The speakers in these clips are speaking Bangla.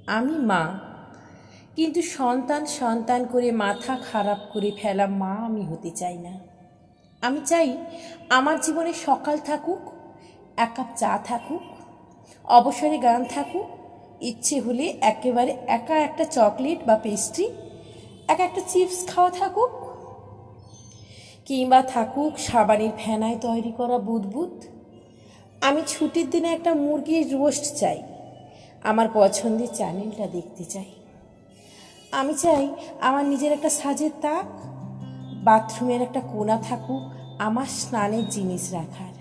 আমি মা, কিন্তু সন্তান সন্তান করে মাথা খারাপ করে ফেলা মা আমি হতে চাই না। আমি চাই আমার জীবনে সকাল থাকুক, এক কাপ চা থাকুক, অবসরে গান থাকুক, ইচ্ছে হলে একেবারে একা একটা চকলেট বা পেস্ট্রি, একটা চিপস খাওয়া থাকুক, কিংবা থাকুক সাবানের ফেনায় তৈরি করা বুদবুদ। আমি ছুটির দিনে একটা মুরগির রোস্ট চাই, আমার পছন্দের চ্যানেলটা দেখতে চাই। আমি চাই আমার নিজের একটা সাজের তাক, বাথরুমের একটা কোণা থাকুক আমার স্নানের জিনিস রাখার।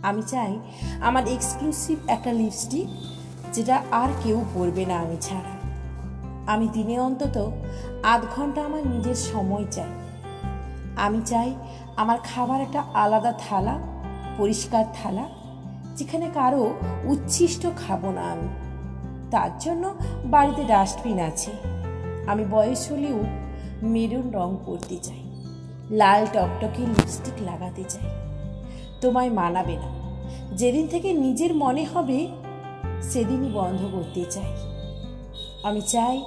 আমি চাই আমার এক্সক্লুসিভ একটা লিপস্টিক, যেটা আর কেউ পরবে না আমি ছাড়া। আমি দিনে অন্তত আধ ঘন্টা আমার নিজের সময় চাই। আমি চাই আমার খাবার একটা আলাদা থালা, পরিষ্কার থালা, যেখানে কারো উচ্ছিষ্ট খাবো না আমি। তার জন্য বাড়িতে ডাস্টবিন আছে। আমি বয়স হলেও মেরুন রং করতে চাই, লাল টকটকে লিপস্টিক লাগাতে চাই। তোমায় মানাবে না, যেদিন থেকে নিজের মনে হবে সেদিনই বন্ধ করতে চাই। আমি চাই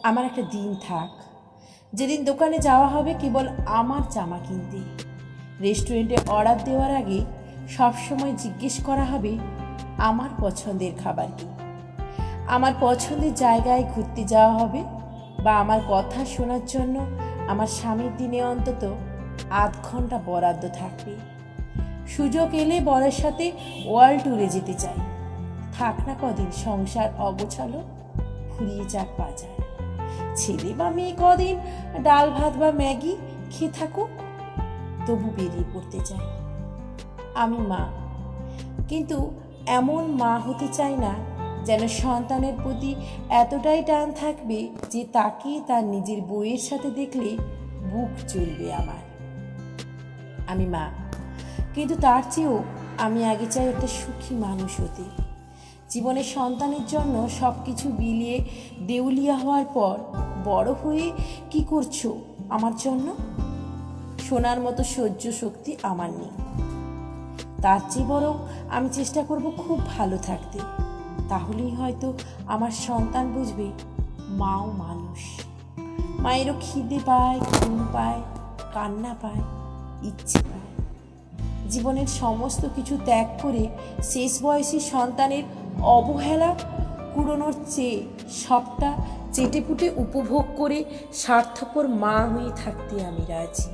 আমার একটা দিন থাক, যেদিন দোকানে যাওয়া হবে কেবল আমার জামা কিনতে, রেস্টুরেন্টে অর্ডার দেওয়ার আগে সবসময় জিজ্ঞেস করা হবে আমার পছন্দের খাবার কি, আমার পছন্দের জায়গায় ঘুরতে যাওয়া হবে, বা আমার কথা শোনার জন্য আমার স্বামীর দিনে অন্তত আধ ঘন্টা বরাদ্দ থাকবে। সুযোগ এলে বরের সাথে ওয়ার্ল্ড ট্যুরে যেতে চাই। থাক না কদিন সংসার অগোছালো, ফুরিয়ে যাক বাজার। ছেলে বা মেয়ে কদিন ডাল ভাত বা ম্যাগি খেয়ে থাকুক, তবু বেরিয়ে পড়তে চাই। আমি মা, কিন্তু এমন মা হতে চাই না যেন সন্তানের প্রতি এতটাই টান থাকবে যে তাকে তার নিজের বউয়ের সাথে দেখলে বুক চলবে আমার। আমি মা, কিন্তু তার চেয়েও আমি আগে চাই একটা সুখী মানুষ হতে। জীবনের সন্তানের জন্য সব কিছু বিলিয়ে দেউলিয়া হওয়ার পর বড় হয়ে কি করছো আমার জন্য? শোনার মতো সহ্য শক্তি আমার নেই। তার চেয়ে বরং আমি চেষ্টা করব খুব ভালো থাকতে। তাহলেই হয়তো আমার সন্তান বুঝবে মাও মানুষ। মায়েরও খিদে পায়, ঘুম পায়, কান্না পায়, ইচ্ছে পায়। জীবনের সমস্ত কিছু ত্যাগ করে শেষ বয়সী সন্তানের অবহেলা কুড়োনোর চেয়ে সবটা চেটেপুটে উপভোগ করে স্বার্থপর মা হয়ে থাকতে আমি রাজি।